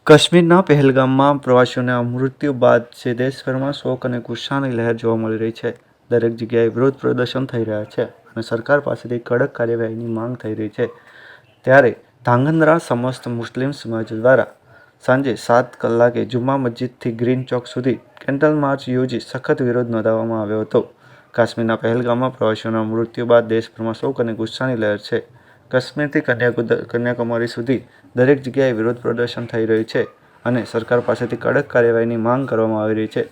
કાશ્મીરના પહેલગામમાં પ્રવાસીઓના મૃત્યુ બાદ છે દેશભરમાં શોક અને ગુસ્સાની લહેર જોવા મળી રહી છે। દરેક જગ્યાએ વિરોધ પ્રદર્શન થઈ રહ્યા છે અને સરકાર પાસેથી કડક કાર્યવાહીની માંગ થઈ રહી છે। ત્યારે ધાંગધ્રા સમસ્ત મુસ્લિમ સમાજ દ્વારા સાંજે 7 કલાકે જુમ્મા મસ્જિદથી ગ્રીન ચોક સુધી કેન્ડલ માર્ચ યોજી સખત વિરોધ નોંધાવવામાં આવ્યો હતો। કાશ્મીરના પહેલગામમાં પ્રવાસીઓના મૃત્યુ બાદ દેશભરમાં શોક અને ગુસ્સાની લહેર છે। કાશ્મીરથી કન્યાકુમારી સુધી દરેક જગ્યાએ વિરોધ પ્રદર્શન થઈ રહ્યું છે અને સરકાર પાસેથી કડક કાર્યવાહીની માંગ કરવામાં આવી રહી છે।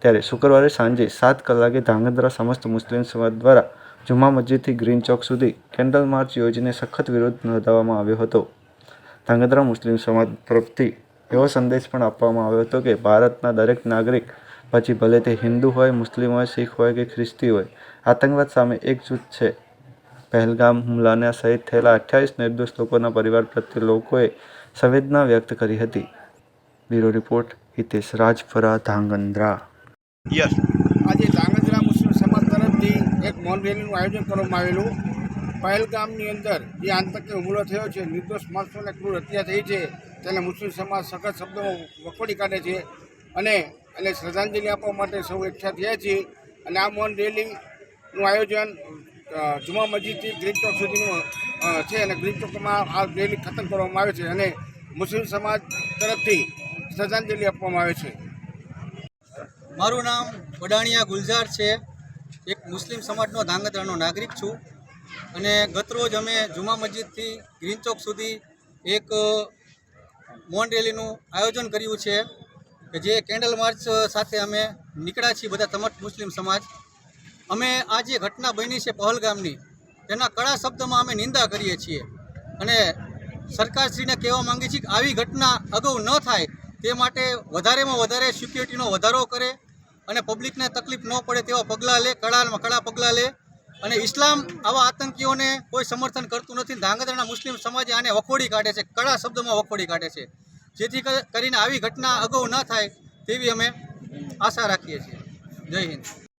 ત્યારે શુક્રવારે સાંજે 7 કલાકે ધાંગધ્રા સમસ્ત મુસ્લિમ સમાજ દ્વારા જુમ્મા મસ્જિદથી ગ્રીન ચોક સુધી કેન્ડલ માર્ચ યોજીને સખત વિરોધ નોંધાવવામાં આવ્યો હતો। ધાંગધ્રા મુસ્લિમ સમાજ તરફથી એવો સંદેશ પણ આપવામાં આવ્યો હતો કે ભારતના દરેક નાગરિક, પછી ભલે તે હિન્દુ હોય, મુસ્લિમ હોય, શીખ હોય કે ખ્રિસ્તી હોય, આતંકવાદ સામે એકજૂથ છે। પહેલગામ હુમલાના શહીદ થયેલા 28 નિર્દોષ લોકોના પરિવાર પ્રત્યે લોકોએ સંવેદના વ્યક્ત કરી હતી। Bureau report Hitesh Rajpara, Dhrangadhra. આજે ધાંગધ્રા મુસ્લિમ સમાજ તરફથી એક મૌન રેલીનું આયોજન કરવામાં આવેલું। પહેલગામની અંદર જે આતંકી હુમલો થયો છે, નિર્દોષ માણસોને ક્રૂર હત્યા થઈ છે, તેને મુસ્લિમ સમાજ સખત શબ્દોમાં વખોડી કાઢે છે અને શ્રદ્ધાંજલિ આપવા માટે સૌ એકઠા થયા છીએ। અને આ મૌન રેલીનું આયોજન જુમા મસ્જિદથી ગ્રીન ચોક સુધીનું છે અને ગ્રીન ચોકમાં આ રેલી ખતમ કરવામાં આવે છે અને મુસ્લિમ સમાજ તરફથી શ્રદ્ધાંજલિ આપવામાં આવે છે। મારું નામ વડાણિયા ગુલઝાર છે। એક મુસ્લિમ સમાજનો ધાંગધ્રાનો નાગરિક છું અને ગતરોજ અમે જુમા મસ્જિદથી ગ્રીન ચોક સુધી એક મૌન રેલીનું આયોજન કર્યું છે કે જે કેન્ડલ માર્ચ સાથે અમે નીકળ્યા છીએ બધા તમામ મુસ્લિમ સમાજ। અમે આ જે ઘટના બની છે પહેલગામની, તેના કડા શબ્દમાં અમે નિંદા કરીએ છીએ અને સરકારશ્રીને કહેવા માંગીએ છીએ કે આવી ઘટના અગાઉ ન થાય તે માટે વધારેમાં વધારે સિક્યુરિટીનો વધારો કરે અને પબ્લિકને તકલીફ ન પડે તેવા પગલાં લે, કડામાં કડા પગલાં લે। અને ઇસ્લામ આવા આતંકીઓને કોઈ સમર્થન કરતું નથી। ધાંગધ્રાના મુસ્લિમ સમાજે આને વખોડી કાઢે છે, કડા શબ્દોમાં વખોડી કાઢે છે, જેથી કરીને આવી ઘટના અગાઉ ન થાય તેવી અમે આશા રાખીએ છીએ। જય હિન્દ।